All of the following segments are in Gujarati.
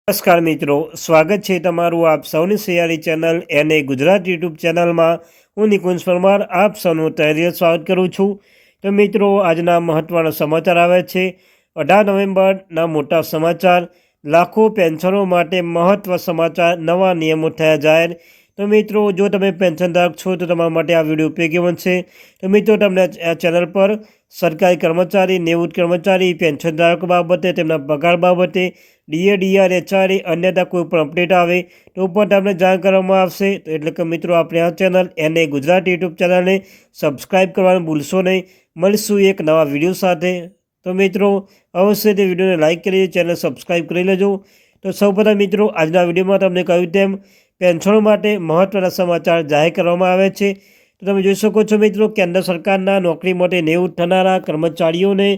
નમસ્કાર મિત્રો, સ્વાગત છે તમારું આપ સૌની સૈયારી ચેનલ એને ગુજરાત યુટ્યુબ ચેનલમાં. હું નિકુંજ પરમાર આપ સૌનું તહેરીર સ્વાગત કરું છું. તો મિત્રો, આજના મહત્ત્વના સમાચાર આવે છે. 18 નવેમ્બરના મોટા સમાચાર. લાખો પેન્શનો માટે મહત્ત્વ સમાચાર, નવા નિયમો થયા જાહેર. તો મિત્રો, જો તમે પેન્શનધારક છો તો તમારા માટે આ વિડીયો ઉપયોગી બનશે. તો મિત્રો, તમને આ ચેનલ પર સરકારી કર્મચારી, નિવૃત્ત કર્મચારી, પેન્શનધારકો બાબતે, તેમના પગાર બાબતે, ડીએ, ડીઆર, એચઆરએ, અન્યથા કોઈ પણ અપડેટ આવે તો પણ તમને જાણ કરવામાં આવશે. તો એટલે કે મિત્રો, આપણે આ ચેનલ એને ગુજરાત યુટ્યુબ ચેનલને સબસ્ક્રાઈબ કરવાનું ભૂલશો નહીં. મળીશું એક નવા વિડીયો સાથે. તો મિત્રો, અવશ્ય તે વિડીયોને લાઇક કરી ચેનલ સબસ્ક્રાઈબ કરી લેજો. તો સૌપ્રથમ મિત્રો, આજના વિડીયોમાં તમને કહ્યું તેમ પેન્શનો માટે મહત્ત્વના સમાચાર જાહેર કરવામાં આવે છે. તો તમે જોઈ શકો છો મિત્રો, કેન્દ્ર સરકારના નોકરી માટે નિવૃત્ત થનારા કર્મચારીઓને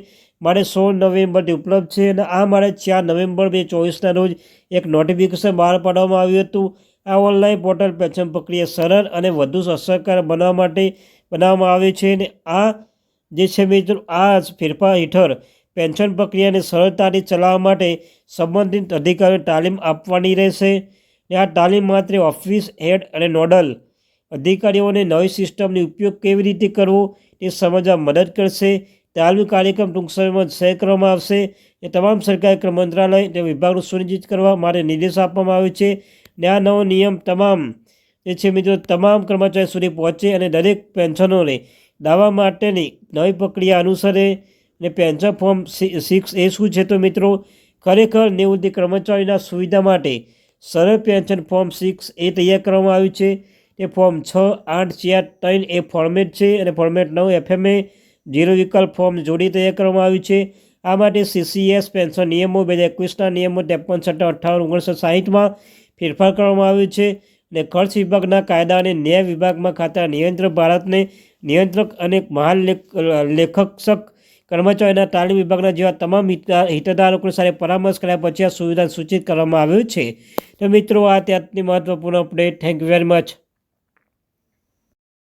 મારે 16 નવેમ્બરથી ઉપલબ્ધ છે. અને આ મારે 4 નવેમ્બર 2024ના રોજ એક નોટિફિકેશન બહાર પાડવામાં આવ્યું હતું. આ ઓનલાઈન પોર્ટલ પેન્શન પ્રક્રિયા સરળ અને વધુ અસરકારક બનાવવા માટે બનાવવામાં આવે છે. અને આ જે છે મિત્રો, આ ફેરફાર હેઠળ પેન્શન પ્રક્રિયાને સરળતાથી ચલાવવા માટે સંબંધિત અધિકારીઓને તાલીમ આપવાની રહેશે. અને આ તાલીમ માત્ર ઓફિસ હેડ અને નોડલ અધિકારીઓને નવી સિસ્ટમનો ઉપયોગ કેવી રીતે કરવો તે સમજવા મદદ કરશે. તાલીમ કાર્યક્રમ ટૂંક સમયમાં શેર કરવામાં આવશે. એ તમામ સરકારી મંત્રાલય તે વિભાગનું સુનિશ્ચિત કરવા માટે નિર્દેશ આપવામાં આવ્યો છે. અને આ નવો નિયમ તમામ જે છે મિત્રો, તમામ કર્મચારીઓ સુધી પહોંચે અને દરેક પેન્શનોને દાવા માટેની નવી પ્રક્રિયા અનુસરે. અને પેન્શન ફોર્મ 6 એ શું છે? તો મિત્રો, ખરેખર નિવૃત્તિ કર્મચારીના સુવિધા માટે સરળ પેન્શન ફોર્મ 6 એ તૈયાર કરવામાં આવ્યું છે. તે ફોર્મ 6, 8, 4, 3 એ ફોર્મેટ છે. અને ફોર્મેટ 9 FMA 0 વિકલ્પ ફોર્મ જોડી તૈયાર કરવામાં આવ્યું છે. આ માટે CCS પેન્શન નિયમો 2021ના નિયમો 53, 58, 1960માં ફેરફાર કરવામાં આવ્યો છે. અને ખર્ચ વિભાગના કાયદા અને ન્યાય વિભાગમાં ખાતા નિયંત્રક ભારતને નિયંત્રક અને મહાલેખક કર્મચારીના તાલીમ વિભાગના જેવા તમામ હિતધારકો સાથે પરામર્શ કર્યા પછી આ સુવિધા સૂચિત કરવામાં આવ્યું છે. તો મિત્રો, આ ત્યાંની મહત્વપૂર્ણ update. Thank you very much.